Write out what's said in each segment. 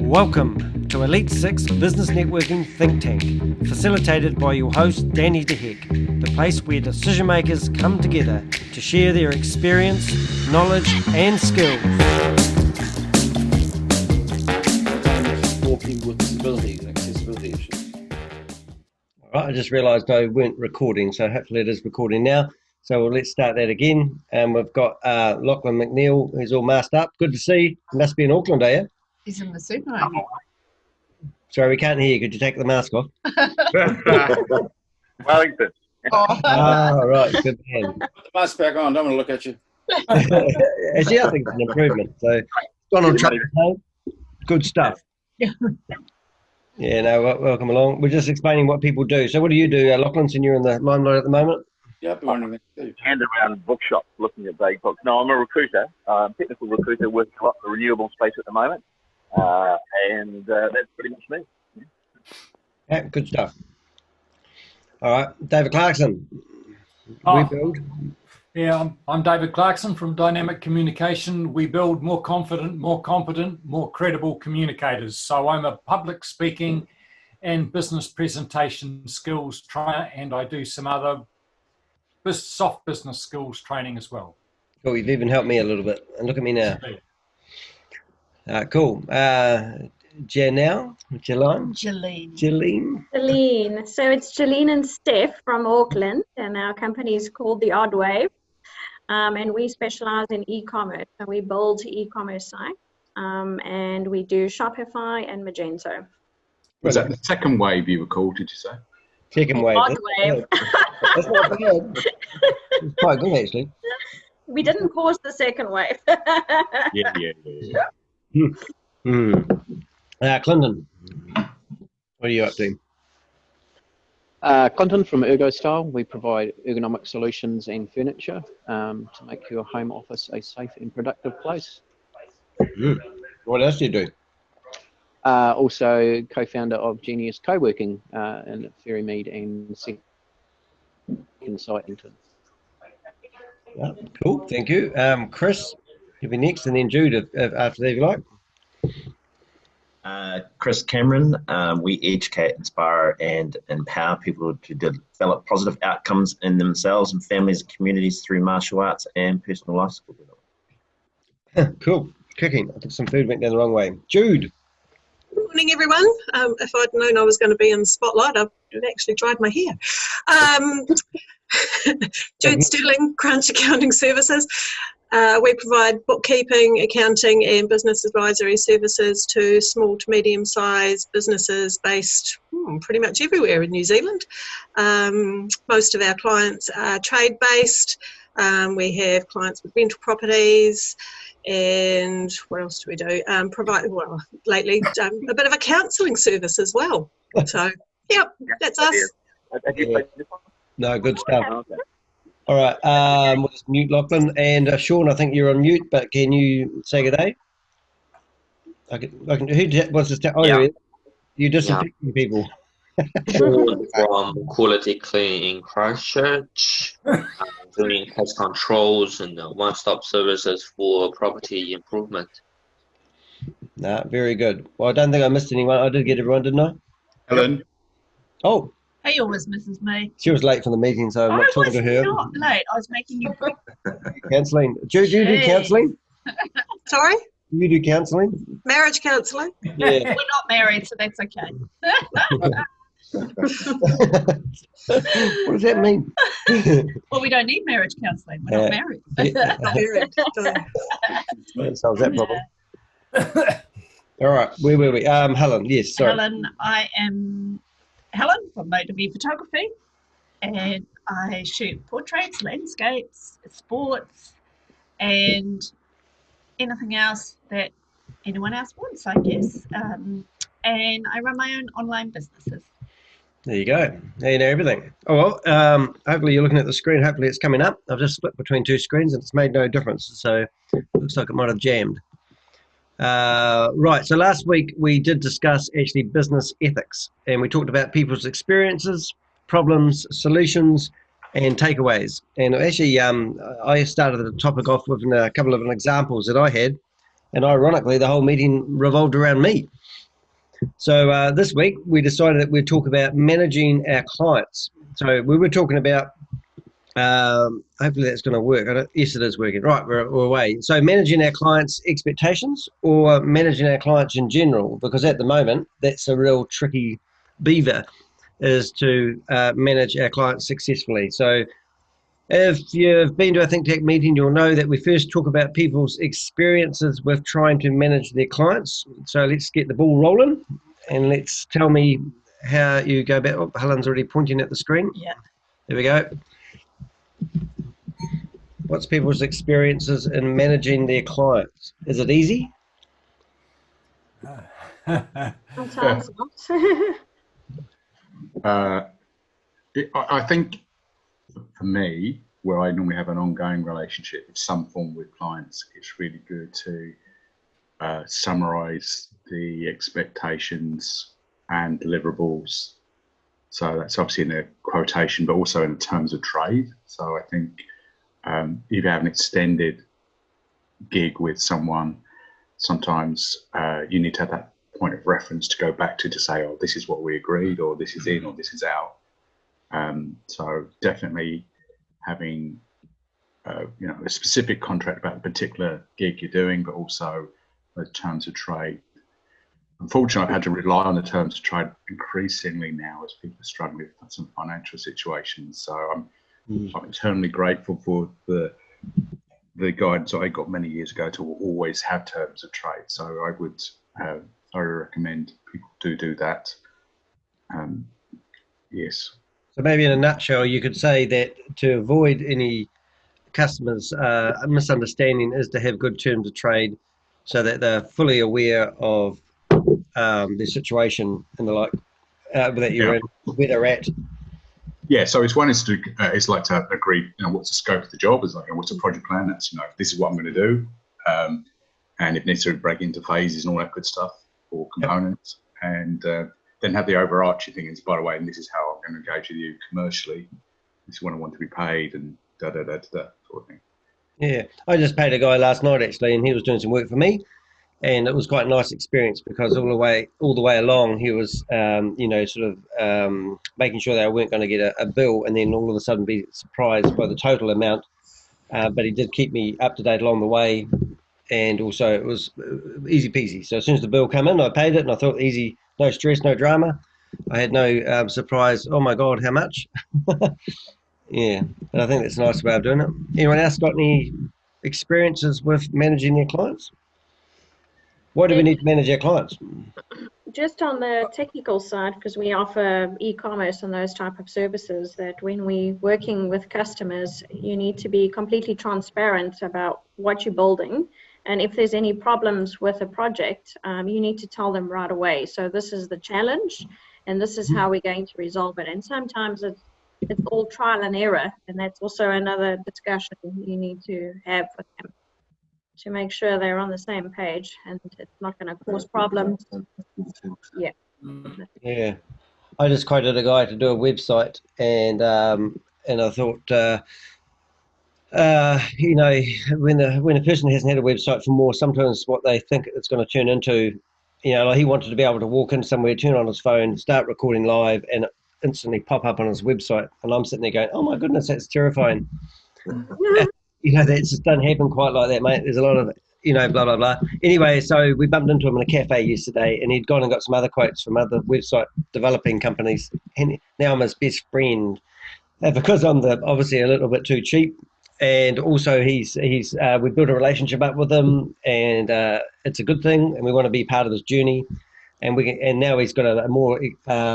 Welcome to Elite 6 Business Networking Think Tank, facilitated by your host Danny de Hek, the place where decision makers come together to share their experience, knowledge and skills. Walking with disabilities and accessibility issues. All right, I just realised I weren't recording, so hopefully it is recording now. So let's start that again. We've got Lachlan McNeil, who's all masked up. Good to see you. You must be in Auckland, are you? He's in the supermarket. Sorry, we can't hear you. Could you take the mask off? Wellington. Right, good man. Put the mask back on, don't want to look at you. Actually, I think it's an improvement. So, gone on track. Good stuff. Yeah. Yeah, no, welcome along. We're just explaining what people do. So what do you do, Lachlan, since you're in the limelight at the moment? Yeah, I've been wondering that too. And around bookshop looking at vague books. No, I'm a recruiter, technical recruiter working a lot in the renewable space at the moment. And that's pretty much me. Yeah, good stuff. All right, David Clarkson. Oh. We build. Yeah, I'm David Clarkson from Dynamic Communication. We build more confident, more competent, more credible communicators. So I'm a public speaking and business presentation skills trainer, and I do some other soft business skills training as well. Cool, you've even helped me a little bit. And look at me now. Cool. Jaline? Jaline. So it's Jaline and Steph from Auckland, and our company is called The Odd Wave. And we specialize in e-commerce. So we build e-commerce sites, and we do Shopify and Magento. Was that the second wave you were called, did you say? Second wave. Odd Wave. That's not bad. It's quite good, actually. We didn't cause the second wave. Yeah. Clinton, what are you up to? Clinton from Ergo Style. We provide ergonomic solutions and furniture to make your home office a safe and productive place. What else do you do? Also co-founder of Genius Co-working in Ferrymead and second site Ington. Yeah, cool, thank you. Chris, you'll be next, and then Jude after that if you like. Chris Cameron. We educate, inspire and empower people to develop positive outcomes in themselves and families and communities through martial arts and personal life skill development. Cool, Cooking. I think some food went down the wrong way. Jude. Good morning, everyone. If I'd known I was going to be in the spotlight, I'd actually dried my hair. Jude Stirling, Crunch Accounting Services. We provide bookkeeping, accounting and business advisory services to small to medium-sized businesses based pretty much everywhere in New Zealand. Most of our clients are trade-based. We have clients with rental properties, and what else do we do? Lately, a bit of a counselling service as well. So, yep, that's us. No, good stuff. Okay. All right, we'll just mute Lachlan. And Sean, I think you're on mute, but can you say good day? What's this? You're disinfecting people. From Quality Cleaning in Christchurch, doing pest controls and one-stop services for property improvement. Nah, very good. Well, I don't think I missed anyone. I did get everyone, didn't I? Helen. Oh. He always misses me. She was late for the meeting, so I'm not talking to her. I was not late. I was making you breakfast. Counselling. Do you do counselling? Sorry? You do counselling? Marriage counselling? Yeah. We're not married, so that's okay. What does that mean? Well, we don't need marriage counselling. We're not married. That solves that problem. All right, where were we? Helen, yes, sorry. Helen, I am Helen from Motivate Photography, and I shoot portraits, landscapes, sports, and anything else that anyone else wants, I guess. And I run my own online businesses. There you go. Now you know everything. Oh, well, hopefully you're looking at the screen. Hopefully it's coming up. I've just split between two screens and it's made no difference. So it looks like it might have jammed. Right, so last week we did discuss actually business ethics, and we talked about people's experiences, problems, solutions, and takeaways. And actually, I started the topic off with a couple of examples that I had, and ironically, the whole meeting revolved around me. So this week we decided that we'd talk about managing our clients. So we were talking about, hopefully that's going to work. Yes, it is working. Right, we're away. So managing our clients' expectations or managing our clients in general, because at the moment that's a real tricky beaver, is to manage our clients successfully. So if you've been to a Think Tank meeting, you'll know that we first talk about people's experiences with trying to manage their clients. So let's get the ball rolling and let's tell me how you go about. Oh, Helen's already pointing at the screen. Yeah. There we go. What's people's experiences in managing their clients? Is it easy? Sometimes not. I think for me, where I normally have an ongoing relationship of some form with clients, it's really good to summarize the expectations and deliverables. So that's obviously in a quotation, but also in terms of trade. So I think if you have an extended gig with someone, sometimes you need to have that point of reference to go back to say, oh, this is what we agreed, or this is in, or this is out. So definitely having a specific contract about the particular gig you're doing, but also the terms of trade. Unfortunately, I've had to rely on the terms of trade increasingly now as people are struggling with some financial situations. So I'm eternally grateful for the guidance I got many years ago to always have terms of trade. So I would recommend people do that. Yes. So maybe in a nutshell, you could say that to avoid any customers' misunderstanding is to have good terms of trade so that they're fully aware of their situation and the like that you're in, where they're at. Yeah, so it's one is to it's like to agree, what's the scope of the job? Is like, what's the project plan? That's this is what I'm going to do, and if necessary, break into phases and all that good stuff or components, and then have the overarching thing is, by the way, and this is how I'm going to engage with you commercially. This is when I want to be paid, and da sort of thing. Yeah, I just paid a guy last night actually, and he was doing some work for me, and it was quite a nice experience because all the way along he was, making sure they weren't going to get a bill, and then all of a sudden be surprised by the total amount. But he did keep me up to date along the way, and also it was easy peasy. So as soon as the bill came in, I paid it, and I thought easy, no stress, no drama. I had no surprise. Oh my God, how much? Yeah, but I think that's a nice way of doing it. Anyone else got any experiences with managing their clients? Why do we need to manage our clients? Just on the technical side, because we offer e-commerce and those type of services, that when we're working with customers, you need to be completely transparent about what you're building. And if there's any problems with a project, you need to tell them right away. So this is the challenge, and this is how we're going to resolve it. And sometimes it's all trial and error, and that's also another discussion you need to have with them to make sure they're on the same page and it's not going to cause problems. Yeah. Yeah, I just quoted a guy to do a website, and I thought, when a person hasn't had a website for more, sometimes what they think it's going to turn into, like he wanted to be able to walk in somewhere, turn on his phone, start recording live, and instantly pop up on his website, and I'm sitting there going, oh my goodness, that's terrifying. That just doesn't happen quite like that, mate. There's a lot of blah blah blah. Anyway, so we bumped into him in a cafe yesterday, and he'd gone and got some other quotes from other website developing companies, and now I'm his best friend because I'm obviously a little bit too cheap, and also he's we built a relationship up with him, and it's a good thing, and we want to be part of this journey. And now he's got a more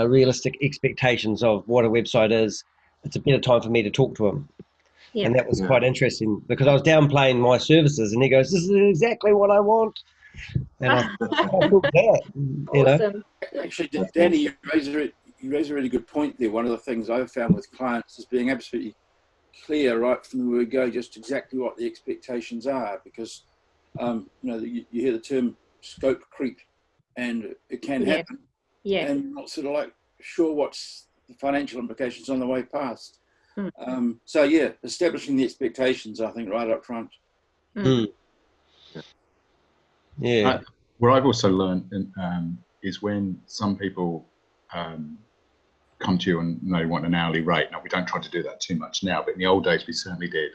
realistic expectations of what a website is. It's a better time for me to talk to him. Yeah. And that was quite interesting because I was downplaying my services, and he goes, "This is exactly what I want." And I thought that, Awesome. Actually, Danny, you raise a really good point there. One of the things I've found with clients is being absolutely clear right from the word go, just exactly what the expectations are, because you hear the term scope creep. And it can happen. Yeah. And you're not sort of like sure what's the financial implications on the way past. So yeah, establishing the expectations, I think, right up front. Yeah. What I've also learned is when some people come to you and they want an hourly rate. Now, we don't try to do that too much now, but in the old days we certainly did.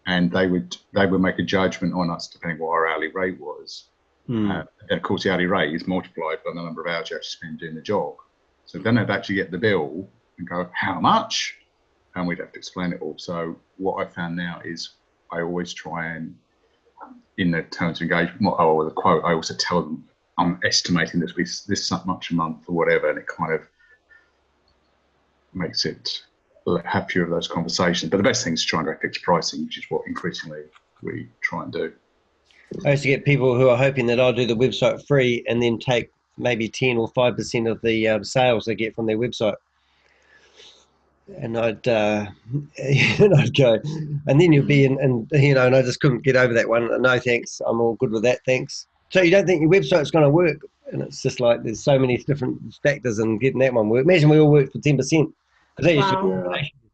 And they would make a judgment on us depending what our hourly rate was. And of course, the hourly rate is multiplied by the number of hours you actually spend doing the job. So then they'd actually get the bill and go, how much? And we'd have to explain it all. So what I found now is I always try and, in the terms of engagement or the quote, I also tell them I'm estimating this much a month or whatever, and it kind of makes it have fewer of those conversations. But the best thing is to try and go fixed pricing, which is what increasingly we try and do. I used to get people who are hoping that I'll do the website free and then take maybe 10 or 5% of the sales they get from their website. And I'd go, and then you'd be in, and I just couldn't get over that one. No, thanks. I'm all good with that. Thanks. So you don't think your website's going to work? And it's just like there's so many different factors in getting that one work. Imagine we all worked for 10%, because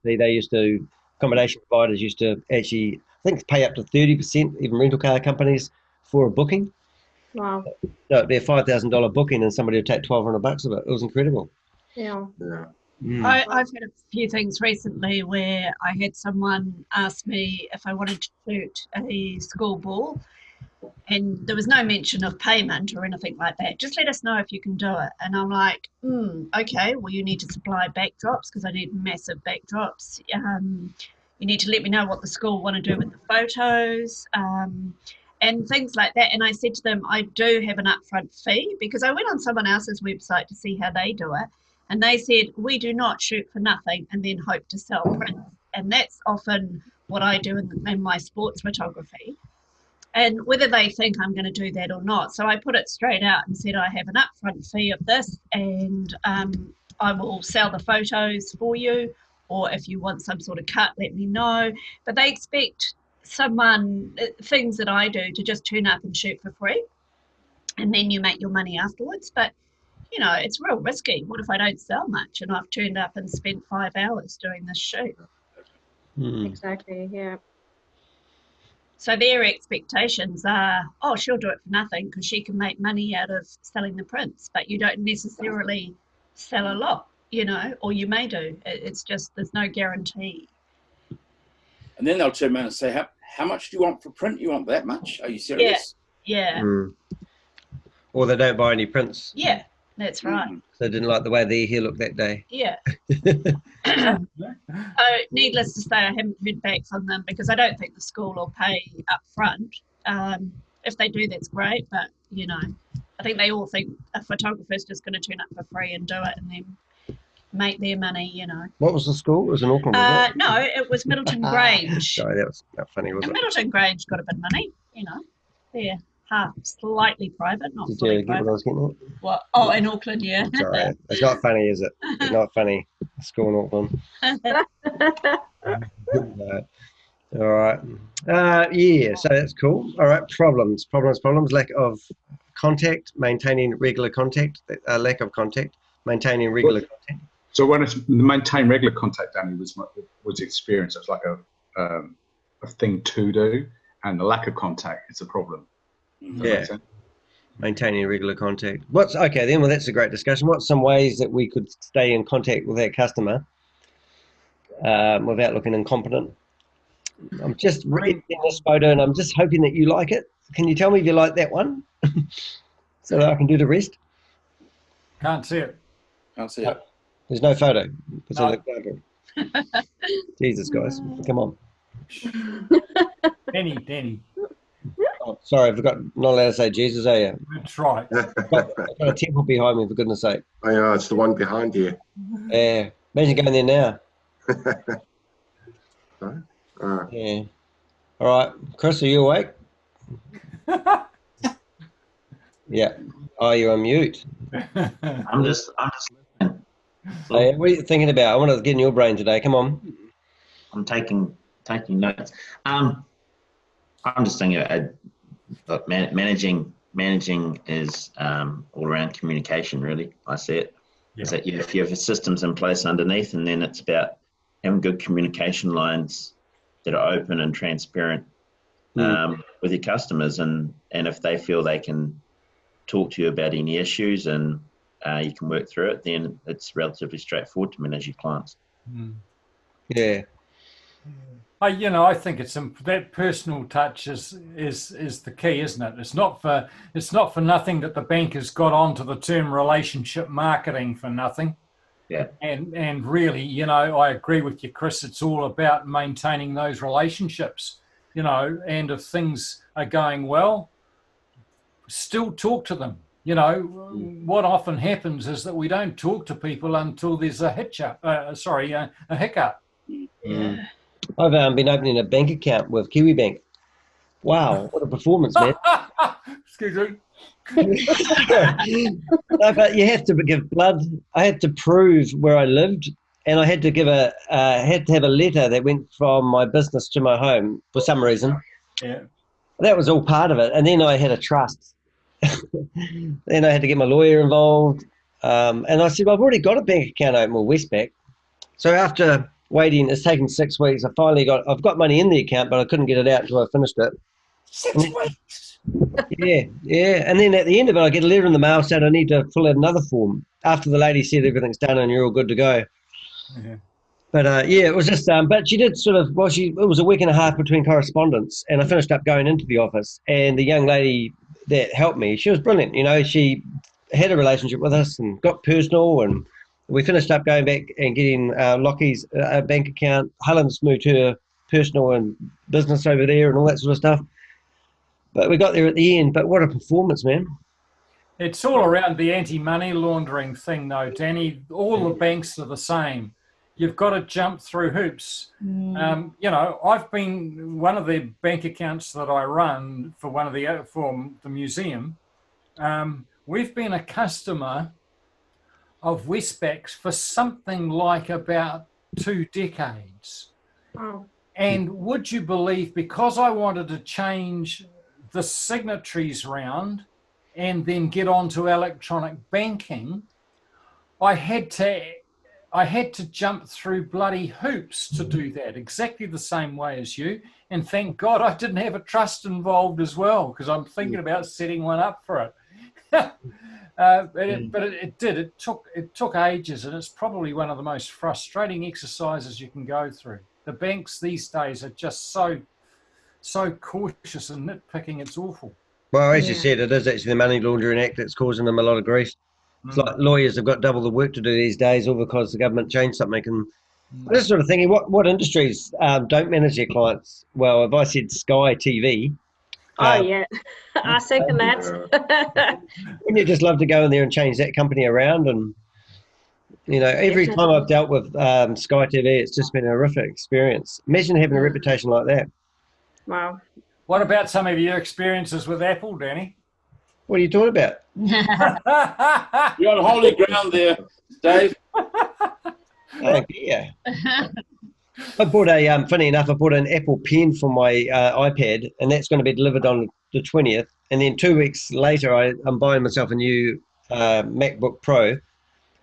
they used to accommodation providers used to actually, I think, pay up to 30%, even rental car companies, for a booking. Wow. So it'd be a $5,000 booking, and somebody would take $1,200 of it. It was incredible. Yeah. I've had a few things recently where I had someone ask me if I wanted to shoot a school ball, and there was no mention of payment or anything like that. Just let us know if you can do it. And I'm like, okay, well, you need to supply backdrops because I need massive backdrops. You need to let me know what the school want to do with the photos and things like that. And I said to them, I do have an upfront fee, because I went on someone else's website to see how they do it. And they said, we do not shoot for nothing and then hope to sell prints. And that's often what I do in my sports photography. And whether they think I'm going to do that or not. So I put it straight out and said, I have an upfront fee of this, and I will sell the photos for you. Or if you want some sort of cut, let me know. But they expect things that I do, to just turn up and shoot for free. And then you make your money afterwards. But it's real risky. What if I don't sell much and I've turned up and spent 5 hours doing this shoot? Exactly, yeah. So their expectations are, oh, she'll do it for nothing because she can make money out of selling the prints, but you don't necessarily sell a lot, or you may do. It's just, there's no guarantee. And then they'll turn around and say, how much do you want for print? You want that much? Are you serious? Yeah. Or they don't buy any prints. Yeah. That's right. So they didn't like the way their hair looked that day. Yeah. Needless to say, I haven't heard back from them because I don't think the school will pay up front. If they do, that's great. But, I think they all think a photographer's just going to turn up for free and do it and then make their money, What was the school? It was in Auckland, was it? No, it was Middleton Grange. Sorry, that was not funny, was it? Middleton Grange got a bit of money, They're slightly private, not Did fully you get private. what I was getting at? What? Oh, in Auckland, yeah. Sorry, it's not funny, is it? It's not funny. School in Auckland. No. All right. Yeah, so that's cool. All right, problems. Lack of contact, maintaining regular contact, lack of contact, maintaining regular contact. So when it's maintain regular contact, Danny, was experience. It's like a thing to do, and the lack of contact is a problem. Yeah. Maintaining regular contact. Okay then? Well, that's a great discussion. What's some ways that we could stay in contact with our customer without looking incompetent? I'm just reading this photo and I'm just hoping that you like it. Can you tell me if you like that one, so that I can do the rest? Can't see it. There's no photo. It's an example. Jesus, guys, come on. Danny. Oh, sorry, I forgot. Not allowed to say Jesus, are you? That's right. I've got a temple behind me, for goodness sake. I know, it's the one behind you. Yeah. Imagine going there now. Yeah. All right. Chris, are you awake? Yeah. Oh, you're on mute. I'm just listening. Hey, what are you thinking about? I want to get in your brain today. Come on. I'm taking notes. I'm just thinking about managing is all around communication, really. I see it. Yeah. Is that if you have systems in place underneath, and then it's about having good communication lines that are open and transparent with your customers, and if they feel they can talk to you about any issues and you can work through it, then it's relatively straightforward to manage your clients. Yeah. I think it's that personal touch is the key, isn't it? It's not for nothing that the bank has got onto the term relationship marketing for nothing. Yeah. And really, I agree with you, Chris. It's all about maintaining those relationships, and if things are going well, still talk to them. What often happens is that we don't talk to people until there's a hiccup. A hiccup. Yeah. I've been opening a bank account with Kiwi Bank. Wow, what a performance, man! Excuse me. No, but you have to give blood. I had to prove where I lived, and I had to have a letter that went from my business to my home for some reason. Yeah. That was all part of it, and then I had a trust. Then I had to get my lawyer involved, and I said, well, I've already got a bank account open with Westpac. So after waiting, it's taken 6 weeks. I've got money in the account, but I couldn't get it out until I finished it. 6 weeks. Yeah. And then at the end of it, I get a letter in the mail saying I need to fill out another form after the lady said everything's done and you're all good to go. Yeah. But it was just, but she did it was a week and a half between correspondence, and I finished up going into the office, and the young lady that helped me, she was brilliant. She had a relationship with us and got personal, and we finished up going back and getting Lockie's bank account. Helen's moved her personal and business over there and all that sort of stuff. But we got there at the end. But what a performance, man. It's all around the anti-money laundering thing, though, Danny. All the banks are the same. You've got to jump through hoops. I've been one of the bank accounts that I run for for the museum. We've been a customer of Westpac's for something like about 2 decades. Wow. And would you believe, because I wanted to change the signatories round and then get onto electronic banking, I had to jump through bloody hoops to do that, exactly the same way as you. And thank God I didn't have a trust involved as well, because I'm thinking about setting one up for it. But it did. It took ages, and it's probably one of the most frustrating exercises you can go through. The banks these days are just so cautious and nitpicking. It's awful. Well, as you said, it is actually the Money Laundering Act that's causing them a lot of grief. It's like lawyers have got double the work to do these days, all because the government changed something. And I'm just sort of thinking, what industries don't manage their clients well? If I said Sky TV. Yeah, I second that. Wouldn't you just love to go in there and change that company around? And, every time I've dealt with Sky TV, it's just been a horrific experience. Imagine having a reputation like that. Wow. What about some of your experiences with Apple, Danny? What are you talking about? You're on holy ground there, Dave. Oh, yeah. I bought funny enough, I bought an Apple Pen for my iPad, and that's going to be delivered on the 20th. And then 2 weeks later, I'm buying myself a new MacBook Pro,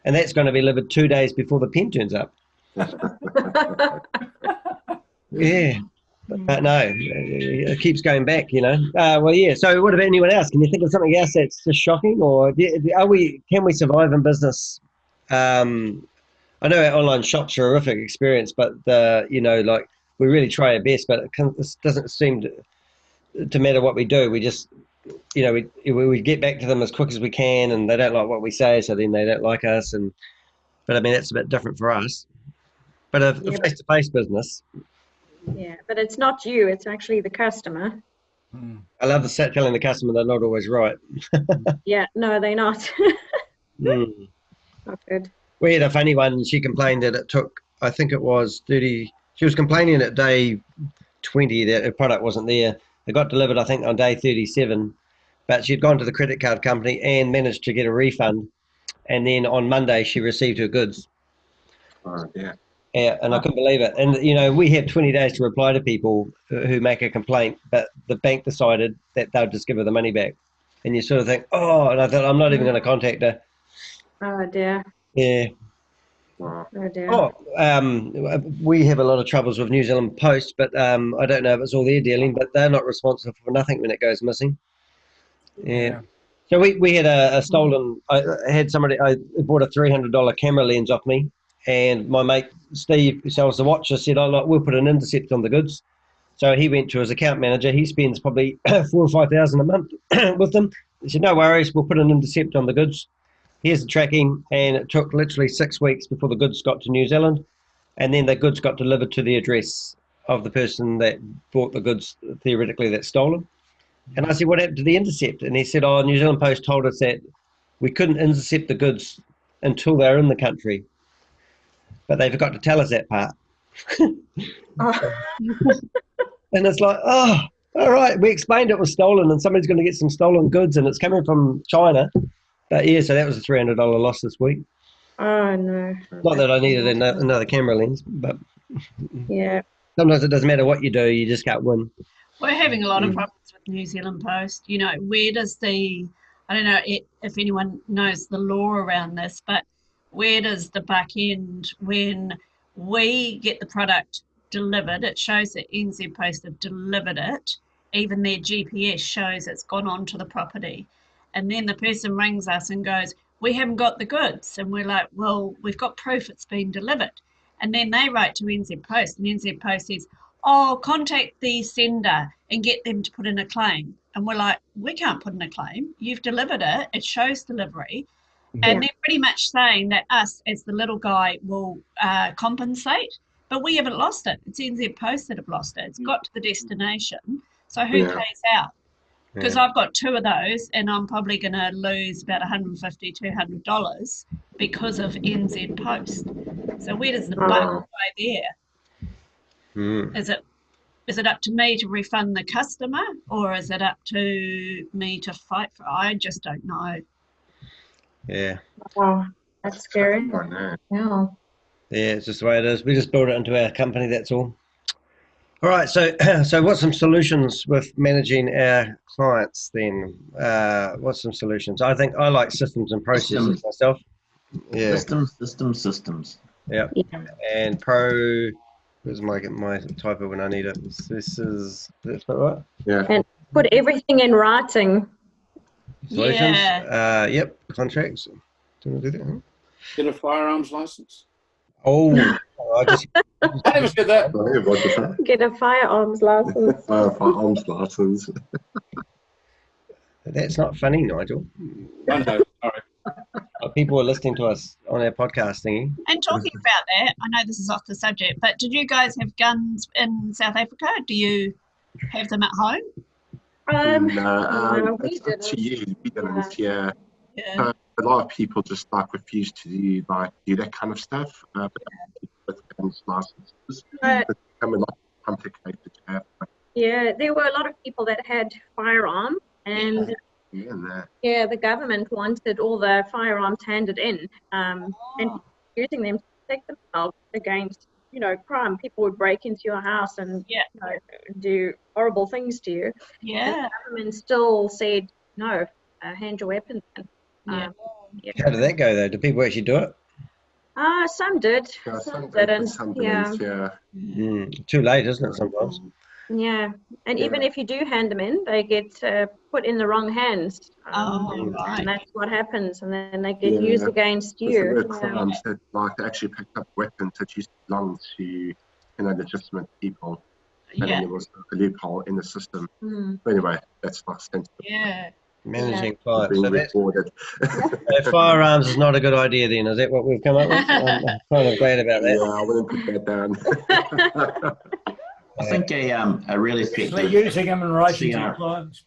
and that's going to be delivered 2 days before the pen turns up. Yeah. But no, it keeps going back, Well, yeah. So, what about anyone else? Can you think of something else that's just shocking, or can we survive in business? I know our online shops are a horrific experience, but we really try our best. But it doesn't seem to matter what we do. We just, we get back to them as quick as we can, and they don't like what we say, so then they don't like us. But I mean, that's a bit different for us. But a face-to-face business. Yeah, but it's not you, it's actually the customer. I love telling the customer they're not always right. Yeah, no, they're not. Not good. We had a funny one. She complained that it took, I think it was 30, she was complaining at day 20 that her product wasn't there. It got delivered, I think, on day 37, but she'd gone to the credit card company and managed to get a refund. And then on Monday, she received her goods. Oh, yeah. Yeah, and I couldn't believe it. And, we have 20 days to reply to people who make a complaint, but the bank decided that they'll just give her the money back. And you sort of think, oh, and I thought, I'm not even going to contact her. Oh, dear. Yeah. Oh, dear. We have a lot of troubles with New Zealand Post, but I don't know if it's all their dealing, but they're not responsible for nothing when it goes missing. Yeah. So we had a stolen. I bought a $300 camera lens off me, and my mate Steve, who sells the watches, said, "Oh, look, we'll put an intercept on the goods." So he went to his account manager. He spends probably 4,000 or 5,000 a month with them. He said, "No worries, we'll put an intercept on the goods. Here's the tracking," and it took literally 6 weeks before the goods got to New Zealand, and then the goods got delivered to the address of the person that bought the goods, theoretically, that's stolen. And I said, "What happened to the intercept?" And he said, "Oh, New Zealand Post told us that we couldn't intercept the goods until they're in the country, but they forgot to tell us that part." And it's like, oh, all right, we explained it was stolen and somebody's going to get some stolen goods and it's coming from China. But yeah, so that was a $300 loss this week. Oh, no. Not that I needed another camera lens, but yeah, sometimes it doesn't matter what you do, you just can't win. We're having a lot of problems with New Zealand Post. You know, where does I don't know if anyone knows the law around this, but where does the back end, when we get the product delivered, it shows that NZ Post have delivered it, even their GPS shows it's gone onto the property. And then the person rings us and goes, "We haven't got the goods." And we're like, "Well, we've got proof it's been delivered." And then they write to NZ Post, and NZ Post says, "Oh, contact the sender and get them to put in a claim." And we're like, "We can't put in a claim. You've delivered it. It shows delivery." And they're pretty much saying that us, as the little guy, will compensate, but we haven't lost it. It's NZ Post that have lost it. It's got to the destination. So who pays out? Because I've got 2 of those, and I'm probably going to lose about $150, $200 because of NZ Post. So where does the buck go there? Is it up to me to refund the customer, or is it up to me to fight for it? I just don't know. Yeah. Wow, that's scary. Yeah. Yeah, it's just the way it is. We just build it into our company, that's all. All right, so what's some solutions with managing our clients then? What's some solutions? I think I like systems and processes myself. Yeah. Systems. Yeah. And where's my typo when I need it? That's right? Yeah. And put everything in writing. Solutions. Yep. Contracts. Do you want to do that? Huh? Get a firearms license. Oh, I never said that. Get a firearms license. Firearms license. That's not funny, Nigel. I know. Sorry. People are listening to us on our podcast thingy. And talking about that, I know this is off the subject, but did you guys have guns in South Africa? Do you have them at home? No, we didn't. Yeah. A lot of people just refuse to do that kind of stuff. But with guns licenses, it's become a lot complicated to have. Yeah, there were a lot of people that had firearms, and the government wanted all the firearms handed in, and using them to protect themselves against, crime. People would break into your house and do horrible things to you. Yeah, the government still said no, hand your weapons in. How did that go though? Did people actually do it? Some did. Some didn't. Too late, isn't it? Sometimes. Yeah, and even if you do hand them in, they get put in the wrong hands. Right. And that's what happens, and then they get used against you. There were crimes that actually picked up weapons that used to belong to legitimate people. And then there was a loophole in the system. But anyway, that's not sensible. Yeah. Managing clients. So firearms is not a good idea then, is that what we've come up with? I'm kind of glad about that. Yeah, I wouldn't put that down. I think a really effective using them in relation to clients.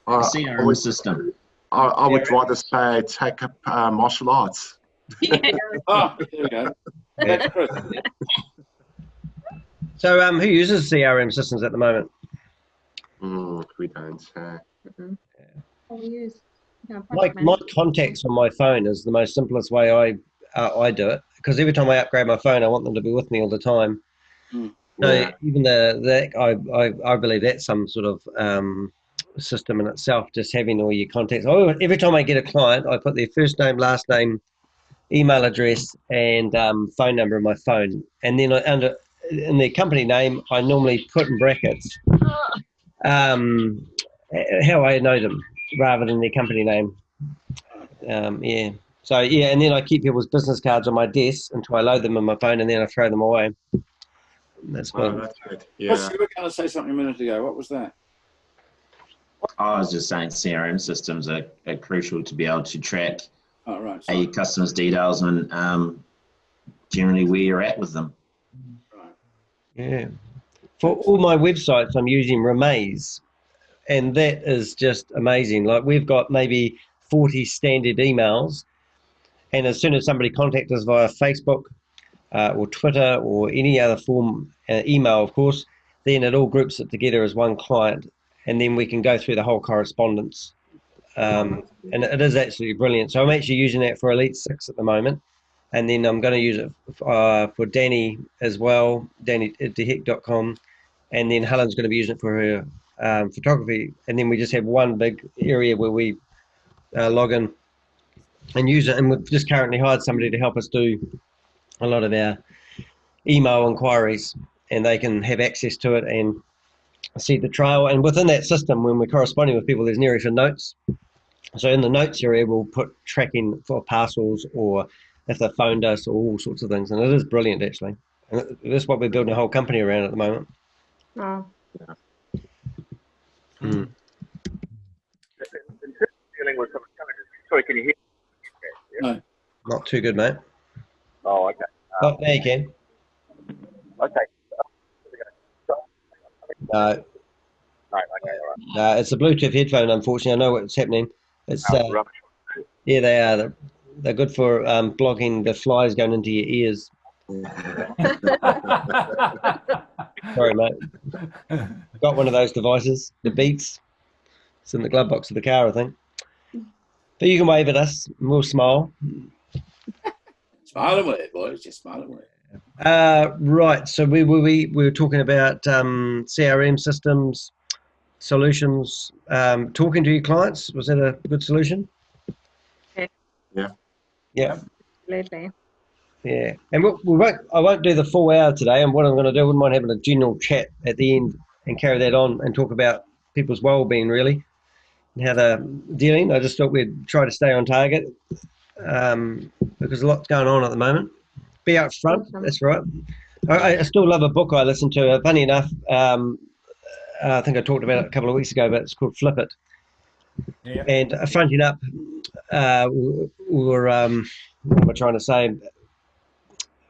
CRM system. I would rather say take up martial arts. Yeah. There we go. That's correct. So who uses CRM systems at the moment? We don't. My contacts on my phone is the most simplest way I do it, because every time I upgrade my phone, I want them to be with me all the time. So even I believe that's some sort of system in itself, just having all your contacts. Every time I get a client, I put their first name, last name, email address, and phone number in my phone, and then in their company name, I normally put in brackets how I know them, rather than their company name. Yeah. So yeah, and then I keep people's business cards on my desk until I load them on my phone, and then I throw them away. That's Oh, what. that's good. Chris, Yeah. you were going to say something a minute ago. What was that? I was just saying CRM systems are crucial to be able to track Oh, right. your customers' details and generally where you're at with them. Right. Yeah. For all my websites, I'm using Remaze, and that is just amazing. Like we've got maybe 40 standard emails, and as soon as somebody contacts us via Facebook or Twitter or any other form, email, of course, then it all groups it together as one client, and then we can go through the whole correspondence. And it is absolutely brilliant. So I'm actually using that for Elite 6 at the moment, and then I'm going to use it for Danny as well, danny.dehek.com, and then Helen's going to be using it for her photography, and then we just have one big area where we log in and use it. And we've just currently hired somebody to help us do a lot of our email inquiries, and they can have access to it and see the trail. And within that system, when we're corresponding with people, there's an area for notes. So in the notes area, we'll put tracking for parcels or if they phoned us or all sorts of things. And it is brilliant, actually. And that's what we're building a whole company around at the moment. Oh. Mm. Dealing with some challenges. Sorry, can you hear? Yeah. No. Not too good, mate. Oh, okay. Oh, there you can. Okay. No, No, okay, all right. no, it's a Bluetooth headphone, unfortunately. I know what's happening. It's Rubbish. yeah, they are. They're good for blocking the flies going into your ears. Sorry, mate. Got one of those devices, the Beats. It's in the glove box of the car, I think. But you can wave at us, and we'll smile. Smile away, boys. Just smile away. Right. So we were talking about CRM systems, solutions. Talking to your clients, was that a good solution? Yeah. Yeah. Absolutely. Yeah. And I won't do the full hour today. And what I'm going to do, I wouldn't mind having a general chat at the end and carry that on and talk about people's well-being, really, and how they're dealing. I just thought we'd try to stay on target because a lot's going on at the moment. Be up front, that's right. I still love a book I listen to. Funny enough, I think I talked about it a couple of weeks ago, but it's called Flip It. Yeah. And fronting up, what am I trying to say?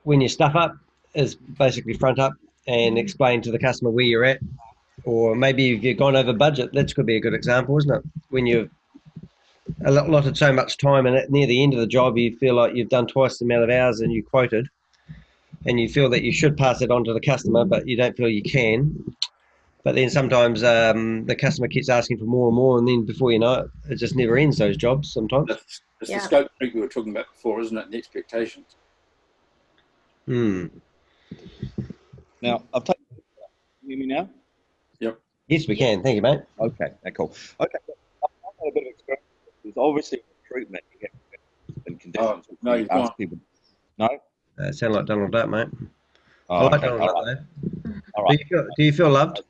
When you stuff up is basically front up and explain to the customer where you're at, or maybe if you've gone over budget. That could be a good example, isn't it? When you've allotted so much time and near the end of the job, you feel like you've done twice the amount of hours than you quoted, and you feel that you should pass it on to the customer, but you don't feel you can. But then sometimes the customer keeps asking for more and more, and then before you know it, it just never ends, those jobs sometimes. It's the scope creep we were talking about before, isn't it? And the expectations. Hmm. Now, I've taken. Can you hear me now? Yep. Yes, we can. Thank you, mate. Okay, cool. Okay, I've had a bit of experience. There's obviously recruitment. You have and conditions. Oh, no, you ask can't. people. No. Sound like Donald Duck, mate. Oh, I like okay, Donald Duck, all right. though. All right. Do you feel loved?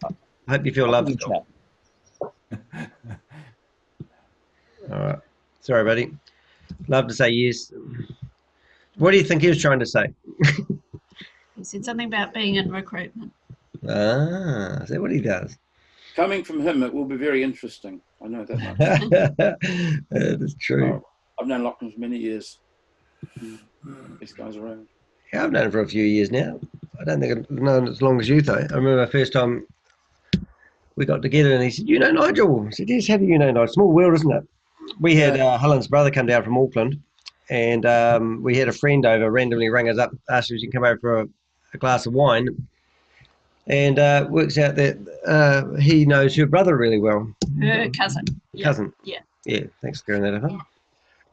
I hope you feel loved. Chat. All right. Sorry, buddy. Love to say yes. What do you think he was trying to say? He said something about being in recruitment. Ah, is that what he does? Coming from him, it will be very interesting. I know that much. That is true. I've known Lachlan for many years. These guys around. Yeah, I've known him for a few years now. I don't think I've known him as long as you, though. I remember the first time we got together and he said, "You know Nigel?" I said, "Yes, how do you know Nigel?" Small world, isn't it? We had Helen's brother come down from Auckland, and we had a friend over, randomly rang us up, asked if she can come over for a glass of wine, and works out that he knows her brother really well. Her cousin. Cousin. Yeah. Yeah, thanks for clearing that up.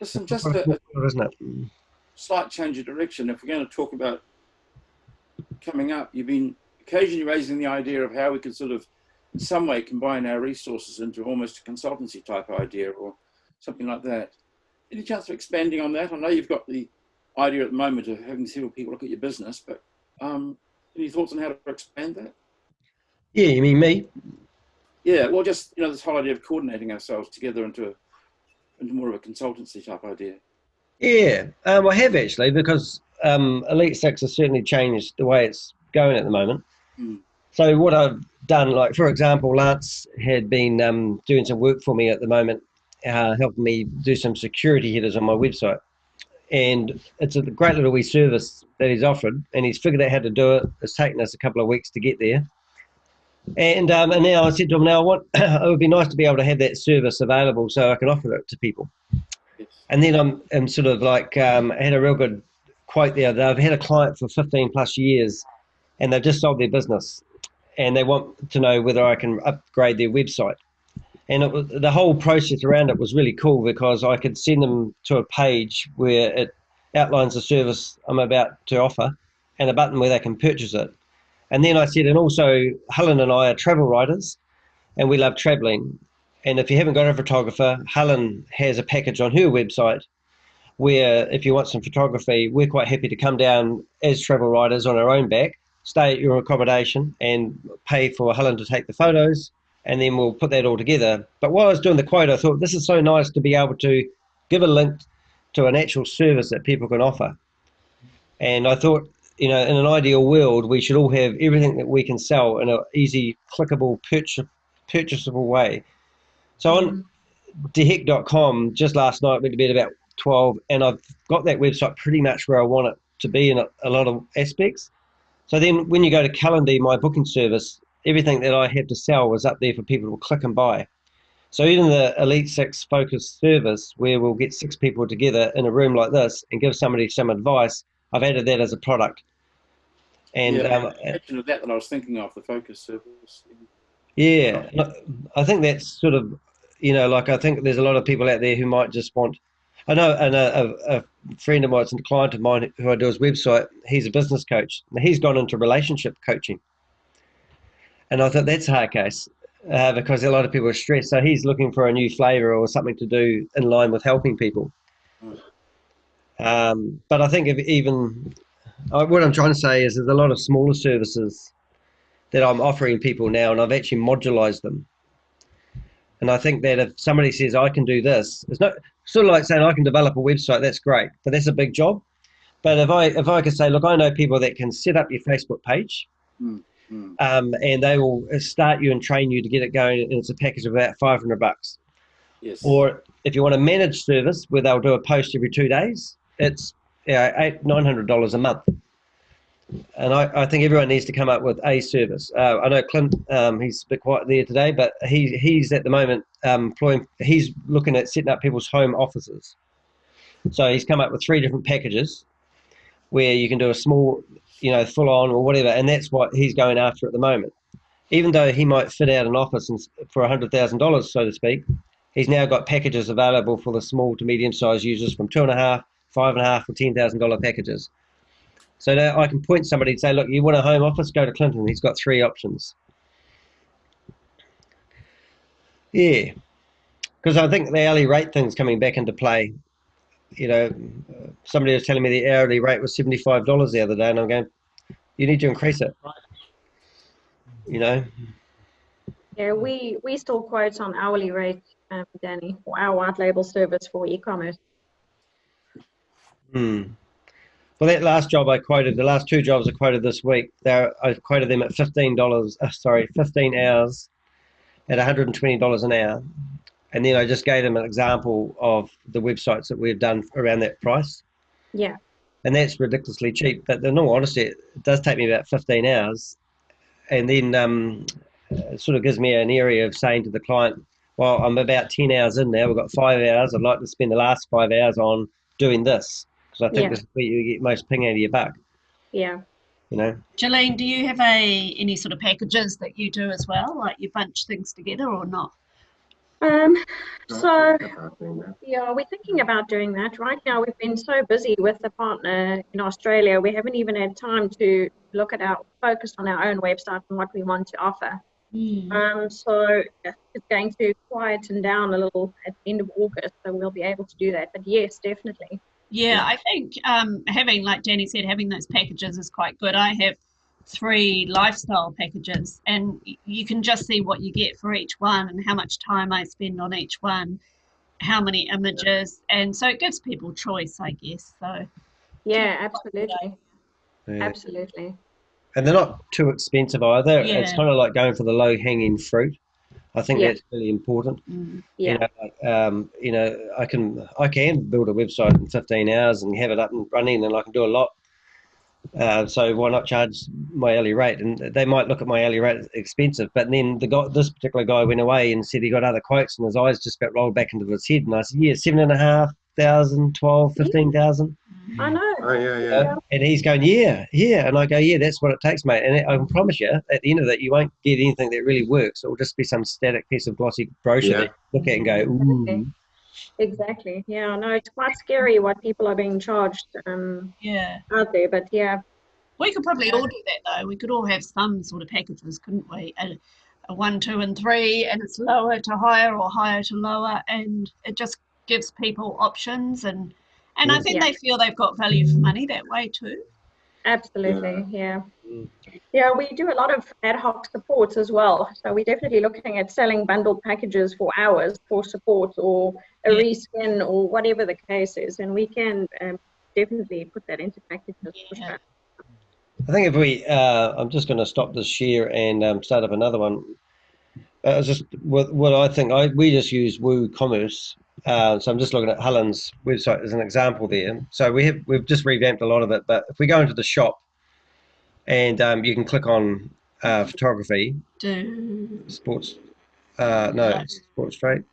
Listen, just What a a small world, isn't it? slight change of direction. If we're going to talk about coming up, you've been occasionally raising the idea of how we could sort of, in some way, combine our resources into almost a consultancy type idea or something like that. Any chance of expanding on that? I know you've got the idea at the moment of having several people look at your business, but any thoughts on how to expand that? Yeah, you mean me? Yeah, well, just, this whole idea of coordinating ourselves together into into more of a consultancy type idea? Yeah, I have actually, because Elite Six has certainly changed the way it's going at the moment. Mm. So what I've done, like for example, Lance had been doing some work for me at the moment, helping me do some security headers on my website. And it's a great little wee service that he's offered, and he's figured out how to do it. It's taken us a couple of weeks to get there. And now I said to him, now it would be nice to be able to have that service available so I can offer it to people. Yes. And then I'm sort of like, I had a real good quote the other day. I've had a client for 15 plus years, and they've just sold their business, and they want to know whether I can upgrade their website. And it was, the whole process around it was really cool, because I could send them to a page where it outlines the service I'm about to offer and a button where they can purchase it. And then I said, and also Helen and I are travel writers, and we love traveling. And if you haven't got a photographer, Helen has a package on her website where if you want some photography, we're quite happy to come down as travel writers on our own back, stay at your accommodation and pay for Helen to take the photos, and then we'll put that all together. But while I was doing the quote, I thought this is so nice to be able to give a link to an actual service that people can offer. And I thought, in an ideal world, we should all have everything that we can sell in an easy, clickable, purchasable way. So on dehek.com, just last night, went to bed about 12, and I've got that website pretty much where I want it to be in a lot of aspects. So then when you go to Calendar, my booking service, everything that I have to sell is up there for people to click and buy. So even the Elite Six focused service, where we'll get 6 people together in a room like this and give somebody some advice, I've added that as a product. And yeah, that I was thinking of, the focus service. Yeah, I think that's sort of, I think there's a lot of people out there who might just want. I know, and a friend of mine, it's a client of mine who I do his website, he's a business coach. He's gone into relationship coaching. And I thought that's a hard case because a lot of people are stressed. So he's looking for a new flavour or something to do in line with helping people. But I think what I'm trying to say is there's a lot of smaller services that I'm offering people now, and I've actually modularized them. And I think that if somebody says, I can do this, it's not sort of like saying I can develop a website, that's great, but that's a big job. But if I could say, look, I know people that can set up your Facebook page, and they will start you and train you to get it going, and it's a package of about $500. Yes. Or if you want a managed service where they'll do a post every 2 days, it's $800-900 a month. And I think everyone needs to come up with a service. I know Clint, he's a bit quiet there today, but he's at the moment he's looking at setting up people's home offices. So he's come up with 3 different packages where you can do a small, full on or whatever, and that's what he's going after at the moment. Even though he might fit out an office for $100,000, so to speak, he's now got packages available for the small to medium sized users from $2,500, $5,500, or $10,000 packages. So now I can point somebody and say, look, you want a home office, go to Clinton. He's got 3 options. Yeah, because I think the hourly rate thing's coming back into play. Somebody was telling me the hourly rate was $75 the other day, and I'm going, you need to increase it. Yeah, we still quote on hourly rate, Danny, for our white label service for e-commerce. Well, that last job I quoted, the last 2 jobs I quoted this week, I quoted them at $15 hours at $120 an hour. And then I just gave them an example of the websites that we've done around that price. Yeah. And that's ridiculously cheap. But in all honesty, it does take me about 15 hours. And then it sort of gives me an area of saying to the client, well, I'm about 10 hours in now. We've got 5 hours. I'd like to spend the last 5 hours on doing this. Because I think this is where you get most ping out of your buck. Yeah. Jaline, do you have any sort of packages that you do as well? Like you bunch things together or not? So, yeah, we're thinking about doing that. Right now, we've been so busy with the partner in Australia, we haven't even had time to focus on our own website and what we want to offer. So it's going to quieten down a little at the end of August, so we'll be able to do that. But yes, definitely. Yeah, I think having, like Danny said, having those packages is quite good. I have 3 lifestyle packages, and you can just see what you get for each one and how much time I spend on each one. how many images, and so it gives people choice, I guess. So Yeah, absolutely. Yeah. Absolutely. And they're not too expensive either. Yeah. It's kind of like going for the low-hanging fruit. I think Yeah. that's really important. Yeah. I can build a website in 15 hours and have it up and running, and I can do a lot. So why not charge my hourly rate? And they might look at my hourly rate as expensive, but then this particular guy went away and said he got other quotes, and his eyes just got rolled back into his head. And I said, yeah, 7,500, 12, 15,000. I know. Oh, yeah. And he's going, yeah. And I go, yeah, that's what it takes, mate. And I can promise you, at the end of that, you won't get anything that really works. It will just be some static piece of glossy brochure that you look at and go, ooh. Exactly. Yeah, no, it's quite scary what people are being charged out there, but yeah. We could probably all do that, though. We could all have some sort of packages, couldn't we? A 1, 2, and 3, and it's lower to higher or higher to lower, and it just gives people options, and I think they feel they've got value for money that way too. Absolutely, yeah. Yeah, we do a lot of ad hoc supports as well. So we're definitely looking at selling bundled packages for hours for support or a reskin or whatever the case is, and we can definitely put that into packages for sure. I think if I'm just going to stop this share and start up another one. Just what I think, we just use WooCommerce. So I'm just looking at Helen's website as an example there. So we've just revamped a lot of it, but if we go into the shop and you can click on photography, sports trade,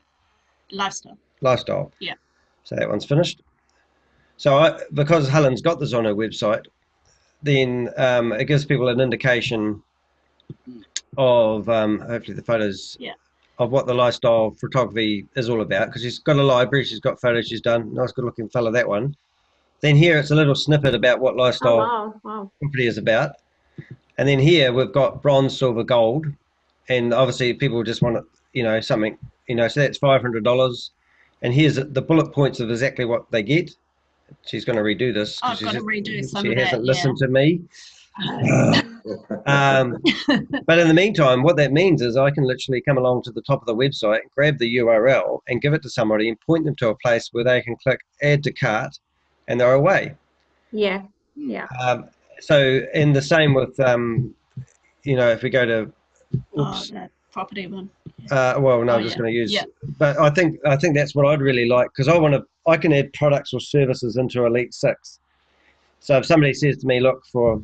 lifestyle. Yeah. So that one's finished. So because Helen's got this on her website, then it gives people an indication of hopefully the photos of what the lifestyle photography is all about, because she's got a library, she's got photos she's done. Nice good looking fella, that one. Then here it's a little snippet about what lifestyle property is about. And then here we've got bronze, silver, gold, and obviously people just want something, so that's $500. And here's the bullet points of exactly what they get. She's going to redo this. I've got to redo some of that. She hasn't listened to me. But in the meantime, what that means is I can literally come along to the top of the website, grab the URL and give it to somebody and point them to a place where they can click add to cart and they're away. Yeah. So, and the same with, if we go to, that property one. I'm just going to use, but I think that's what I'd really like, because I can add products or services into Elite 6. So if somebody says to me, look, for